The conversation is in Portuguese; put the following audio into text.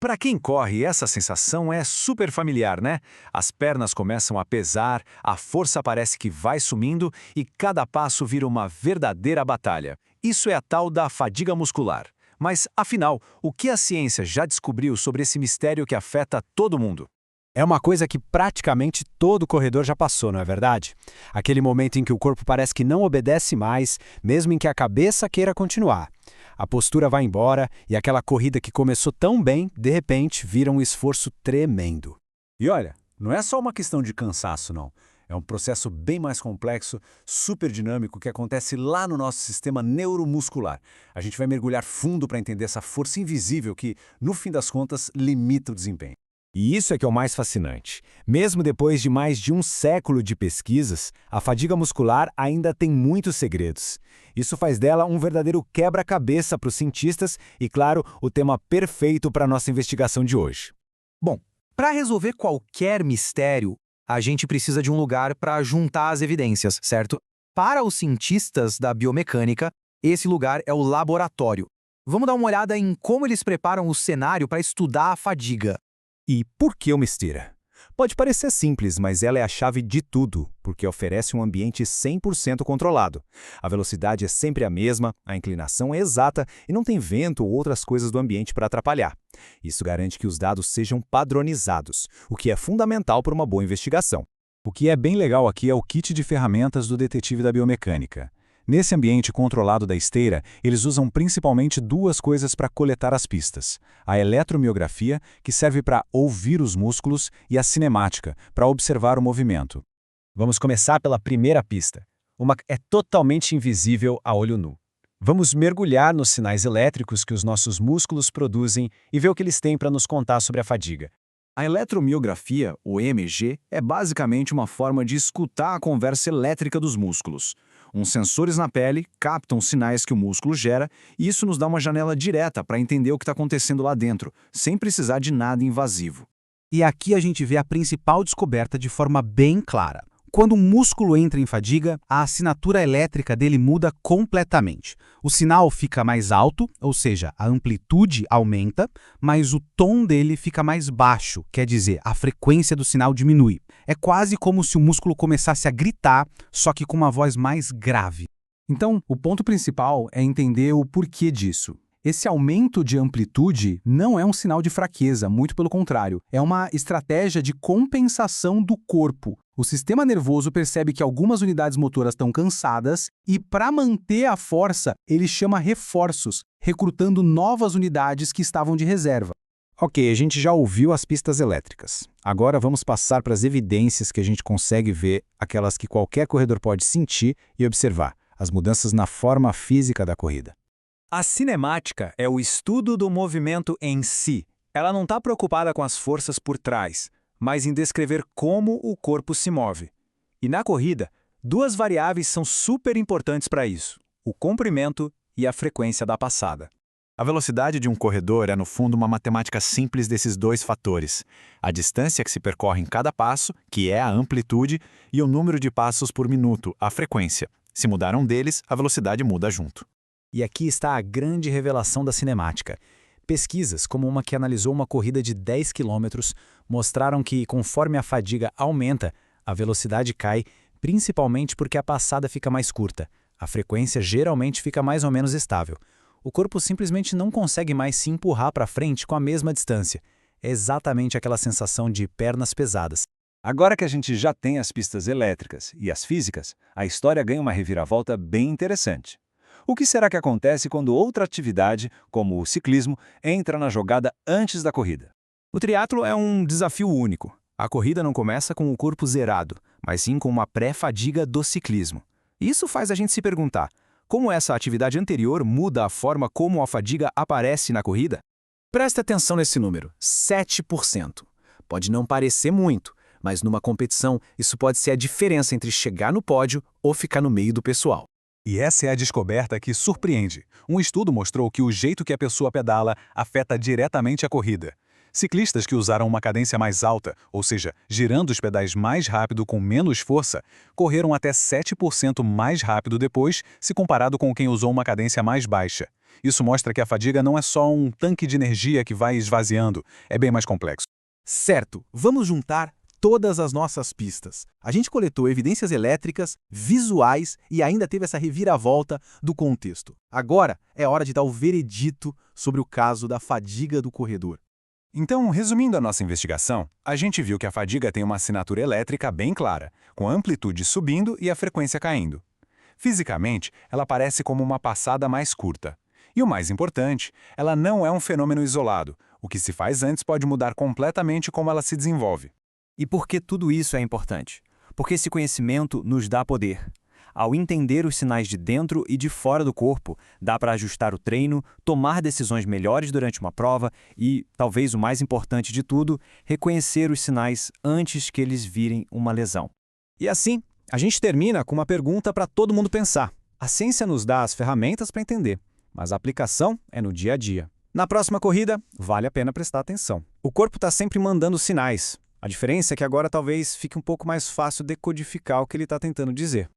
Para quem corre, essa sensação é super familiar, né? As pernas começam a pesar, a força parece que vai sumindo e cada passo vira uma verdadeira batalha. Isso é a tal da fadiga muscular. Mas, afinal, o que a ciência já descobriu sobre esse mistério que afeta todo mundo? É uma coisa que praticamente todo corredor já passou, não é verdade? Aquele momento em que o corpo parece que não obedece mais, mesmo em que a cabeça queira continuar. A postura vai embora e aquela corrida que começou tão bem, de repente, vira um esforço tremendo. E olha, não é só uma questão de cansaço, não. É um processo bem mais complexo, super dinâmico, que acontece lá no nosso sistema neuromuscular. A gente vai mergulhar fundo para entender essa força invisível que, no fim das contas, limita o desempenho. E isso é que é o mais fascinante. Mesmo depois de mais de um século de pesquisas, a fadiga muscular ainda tem muitos segredos. Isso faz dela um verdadeiro quebra-cabeça para os cientistas e, claro, o tema perfeito para a nossa investigação de hoje. Bom, para resolver qualquer mistério, a gente precisa de um lugar para juntar as evidências, certo? Para os cientistas da biomecânica, esse lugar é o laboratório. Vamos dar uma olhada em como eles preparam o cenário para estudar a fadiga. E por que uma esteira? Pode parecer simples, mas ela é a chave de tudo, porque oferece um ambiente 100% controlado. A velocidade é sempre a mesma, a inclinação é exata e não tem vento ou outras coisas do ambiente para atrapalhar. Isso garante que os dados sejam padronizados, o que é fundamental para uma boa investigação. O que é bem legal aqui é o kit de ferramentas do detetive da biomecânica. Nesse ambiente controlado da esteira, eles usam principalmente duas coisas para coletar as pistas: a eletromiografia, que serve para ouvir os músculos, e a cinemática, para observar o movimento. Vamos começar pela primeira pista. Uma que é totalmente invisível a olho nu. Vamos mergulhar nos sinais elétricos que os nossos músculos produzem e ver o que eles têm para nos contar sobre a fadiga. A eletromiografia, ou EMG, é basicamente uma forma de escutar a conversa elétrica dos músculos. Uns sensores na pele captam os sinais que o músculo gera e isso nos dá uma janela direta para entender o que está acontecendo lá dentro, sem precisar de nada invasivo. E aqui a gente vê a principal descoberta de forma bem clara. Quando um músculo entra em fadiga, a assinatura elétrica dele muda completamente. O sinal fica mais alto, ou seja, a amplitude aumenta, mas o tom dele fica mais baixo, quer dizer, a frequência do sinal diminui. É quase como se o músculo começasse a gritar, só que com uma voz mais grave. Então, o ponto principal é entender o porquê disso. Esse aumento de amplitude não é um sinal de fraqueza, muito pelo contrário. É uma estratégia de compensação do corpo. O sistema nervoso percebe que algumas unidades motoras estão cansadas e, para manter a força, ele chama reforços, recrutando novas unidades que estavam de reserva. Ok, a gente já ouviu as pistas elétricas. Agora vamos passar para as evidências que a gente consegue ver, aquelas que qualquer corredor pode sentir e observar, as mudanças na forma física da corrida. A cinemática é o estudo do movimento em si. Ela não está preocupada com as forças por trás, mas em descrever como o corpo se move. E na corrida, duas variáveis são super importantes para isso: o comprimento e a frequência da passada. A velocidade de um corredor é, no fundo, uma matemática simples desses dois fatores: a distância que se percorre em cada passo, que é a amplitude, e o número de passos por minuto, a frequência. Se mudar um deles, a velocidade muda junto. E aqui está a grande revelação da cinemática. Pesquisas, como uma que analisou uma corrida de 10 km, mostraram que, conforme a fadiga aumenta, a velocidade cai, principalmente porque a passada fica mais curta. A frequência geralmente fica mais ou menos estável. O corpo simplesmente não consegue mais se empurrar para frente com a mesma distância. É exatamente aquela sensação de pernas pesadas. Agora que a gente já tem as pistas elétricas e as físicas, a história ganha uma reviravolta bem interessante. O que será que acontece quando outra atividade, como o ciclismo, entra na jogada antes da corrida? O triatlo é um desafio único. A corrida não começa com o corpo zerado, mas sim com uma pré-fadiga do ciclismo. Isso faz a gente se perguntar: como essa atividade anterior muda a forma como a fadiga aparece na corrida? Preste atenção nesse número, 7%. Pode não parecer muito, mas numa competição isso pode ser a diferença entre chegar no pódio ou ficar no meio do pessoal. E essa é a descoberta que surpreende. Um estudo mostrou que o jeito que a pessoa pedala afeta diretamente a corrida. Ciclistas que usaram uma cadência mais alta, ou seja, girando os pedais mais rápido com menos força, correram até 7% mais rápido depois, se comparado com quem usou uma cadência mais baixa. Isso mostra que a fadiga não é só um tanque de energia que vai esvaziando, é bem mais complexo. Certo, vamos juntar todas as nossas pistas. A gente coletou evidências elétricas, visuais e ainda teve essa reviravolta do contexto. Agora é hora de dar o veredito sobre o caso da fadiga do corredor. Então, resumindo a nossa investigação, a gente viu que a fadiga tem uma assinatura elétrica bem clara, com a amplitude subindo e a frequência caindo. Fisicamente, ela parece como uma passada mais curta. E o mais importante, ela não é um fenômeno isolado. O que se faz antes pode mudar completamente como ela se desenvolve. E por que tudo isso é importante? Porque esse conhecimento nos dá poder. Ao entender os sinais de dentro e de fora do corpo, dá para ajustar o treino, tomar decisões melhores durante uma prova e, talvez o mais importante de tudo, reconhecer os sinais antes que eles virem uma lesão. E assim, a gente termina com uma pergunta para todo mundo pensar. A ciência nos dá as ferramentas para entender, mas a aplicação é no dia a dia. Na próxima corrida, vale a pena prestar atenção. O corpo está sempre mandando sinais. A diferença é que agora talvez fique um pouco mais fácil decodificar o que ele está tentando dizer.